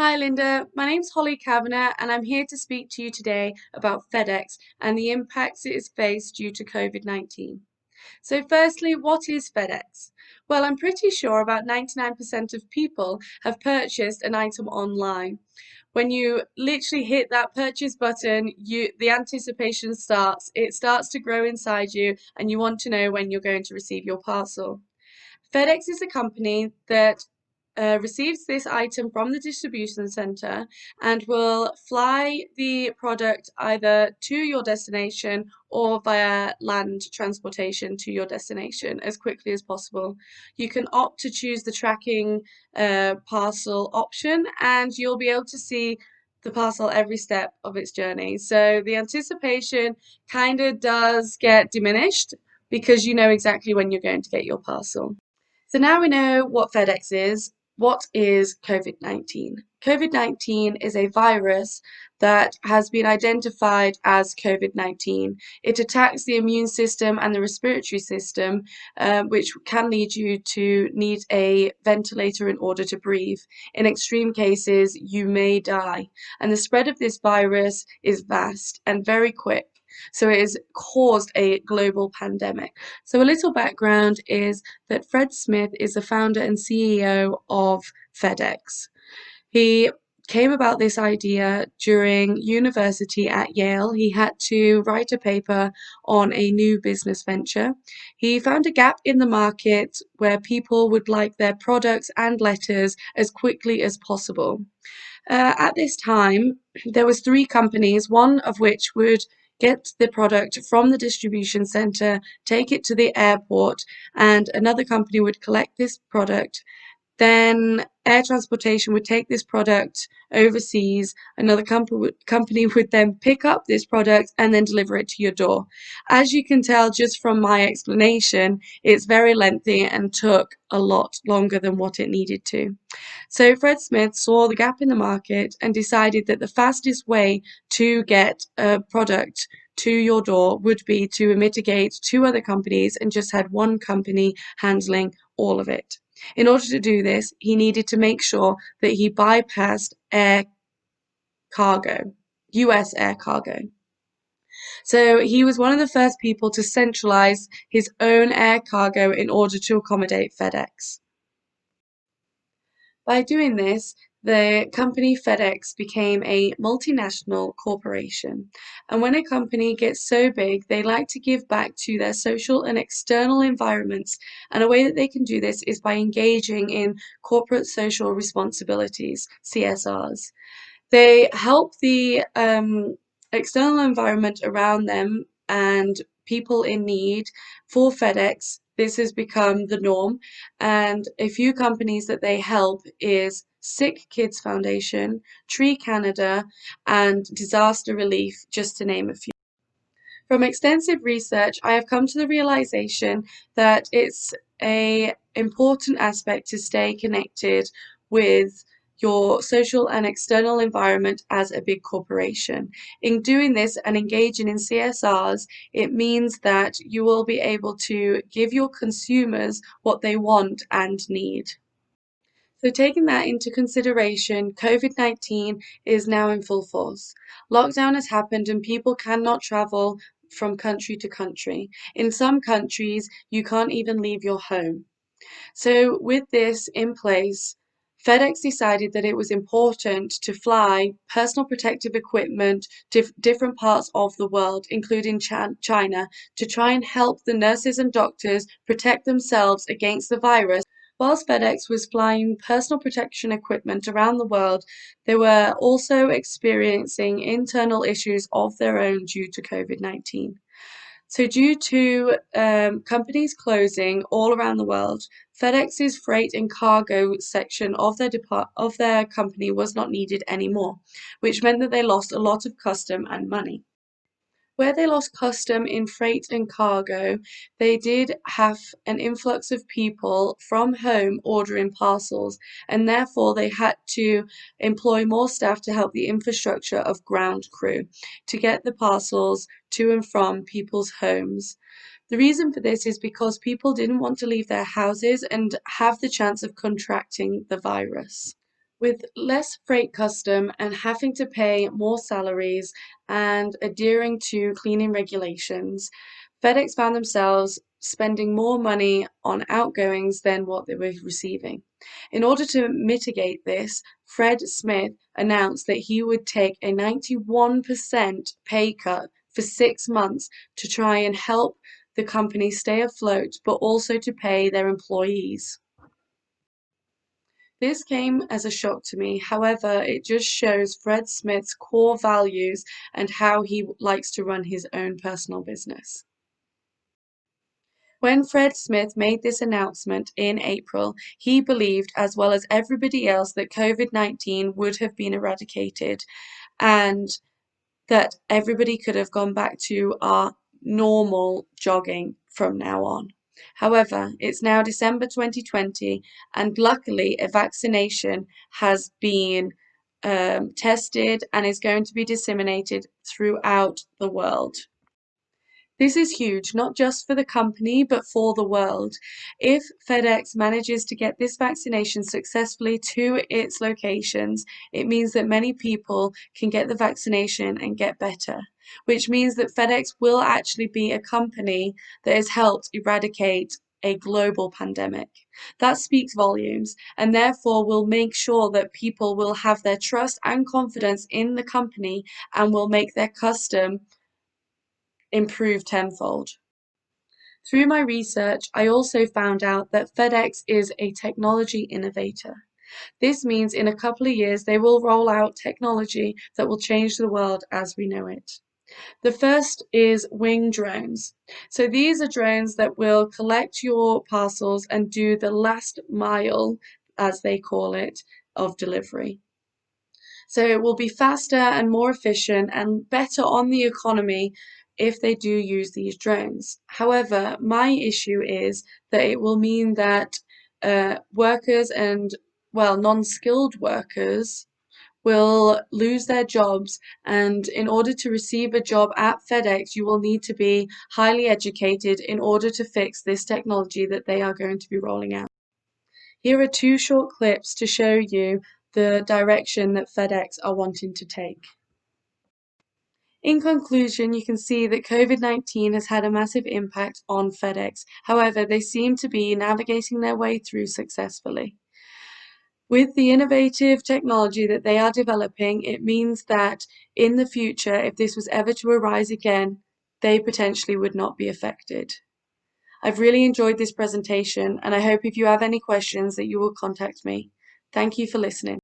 Hi Linda, my name's Holly Kavanagh and I'm here to speak to you today about FedEx and the impacts it has faced due to COVID-19. So firstly, what is FedEx? Well, I'm pretty sure about 99% of people have purchased an item online. When you literally hit that purchase button, the anticipation starts. It starts to grow inside you and you want to know when you're going to receive your parcel. FedEx is a company that receives this item from the distribution center and will fly the product either to your destination or via land transportation to your destination as quickly as possible. You can opt to choose the tracking parcel option and you'll be able to see the parcel every step of its journey. So the anticipation kind of does get diminished because you know exactly when you're going to get your parcel. So now we know what FedEx is. What is COVID-19? COVID-19 is a virus that has been identified as COVID-19. It attacks the immune system and the respiratory system, which can lead you to need a ventilator in order to breathe. In extreme cases, you may die. And the spread of this virus is vast and very quick. So it has caused a global pandemic. So a little background is that Fred Smith is the founder and CEO of FedEx. He came about this idea during university at Yale. He had to write a paper on a new business venture. He found a gap in the market where people would like their products and letters as quickly as possible. At this time, there was three companies, one of which would get the product from the distribution center, take it to the airport, and another company would collect this product. Then air transportation would take this product overseas. Another company would then pick up this product and then deliver it to your door. As you can tell just from my explanation, it's very lengthy and took a lot longer than what it needed to. So Fred Smith saw the gap in the market and decided that the fastest way to get a product to your door would be to mitigate two other companies and just had one company handling all of it. In order to do this, he needed to make sure that he bypassed air cargo, US air cargo. So he was one of the first people to centralize his own air cargo in order to accommodate FedEx. By doing this, the company FedEx became a multinational corporation. And when a company gets so big, they like to give back to their social and external environments. And a way that they can do this is by engaging in corporate social responsibilities, CSRs. They help the external environment around them and people in need. For FedEx, this has become the norm, and a few companies that they help is Sick Kids Foundation, Tree Canada, and Disaster Relief, just to name a few. From extensive research, I have come to the realization that it's a important aspect to stay connected with your social and external environment as a big corporation. In doing this and engaging in CSRs, it means that you will be able to give your consumers what they want and need. So, taking that into consideration, COVID-19 is now in full force. Lockdown has happened and people cannot travel from country to country. In some countries, you can't even leave your home. So, with this in place, FedEx decided that it was important to fly personal protective equipment to different parts of the world, including China, to try and help the nurses and doctors protect themselves against the virus. Whilst FedEx was flying personal protection equipment around the world, they were also experiencing internal issues of their own due to COVID-19. So, due to companies closing all around the world, FedEx's freight and cargo section of their company was not needed anymore, which meant that they lost a lot of custom and money. Where they lost custom in freight and cargo, they did have an influx of people from home ordering parcels, and therefore they had to employ more staff to help the infrastructure of ground crew to get the parcels to and from people's homes. The reason for this is because people didn't want to leave their houses and have the chance of contracting the virus. With less freight custom and having to pay more salaries and adhering to cleaning regulations, FedEx found themselves spending more money on outgoings than what they were receiving. In order to mitigate this, Fred Smith announced that he would take a 91% pay cut for 6 months to try and help the company stay afloat, but also to pay their employees. This came as a shock to me, however, it just shows Fred Smith's core values and how he likes to run his own personal business. When Fred Smith made this announcement in April, he believed, as well as everybody else, that COVID-19 would have been eradicated and that everybody could have gone back to our normal jogging from now on. However, it's now December 2020, and luckily, a vaccination has been tested and is going to be disseminated throughout the world. This is huge, not just for the company, but for the world. If FedEx manages to get this vaccination successfully to its locations, it means that many people can get the vaccination and get better, which means that FedEx will actually be a company that has helped eradicate a global pandemic. That speaks volumes, and therefore will make sure that people will have their trust and confidence in the company and will make their custom improve tenfold. Through my research, I also found out that FedEx is a technology innovator. This means in a couple of years they will roll out technology that will change the world as we know it. The first is wing drones. So these are drones that will collect your parcels and do the last mile, as they call it, of delivery. So it will be faster and more efficient and better on the economy if they do use these drones. However, my issue is that it will mean that workers and, well, non-skilled workers will lose their jobs, and in order to receive a job at FedEx, you will need to be highly educated in order to fix this technology that they are going to be rolling out. Here are two short clips to show you the direction that FedEx are wanting to take. In conclusion, you can see that COVID-19 has had a massive impact on FedEx. However, they seem to be navigating their way through successfully. With the innovative technology that they are developing, it means that in the future, if this was ever to arise again, they potentially would not be affected. I've really enjoyed this presentation, and I hope if you have any questions that you will contact me. Thank you for listening.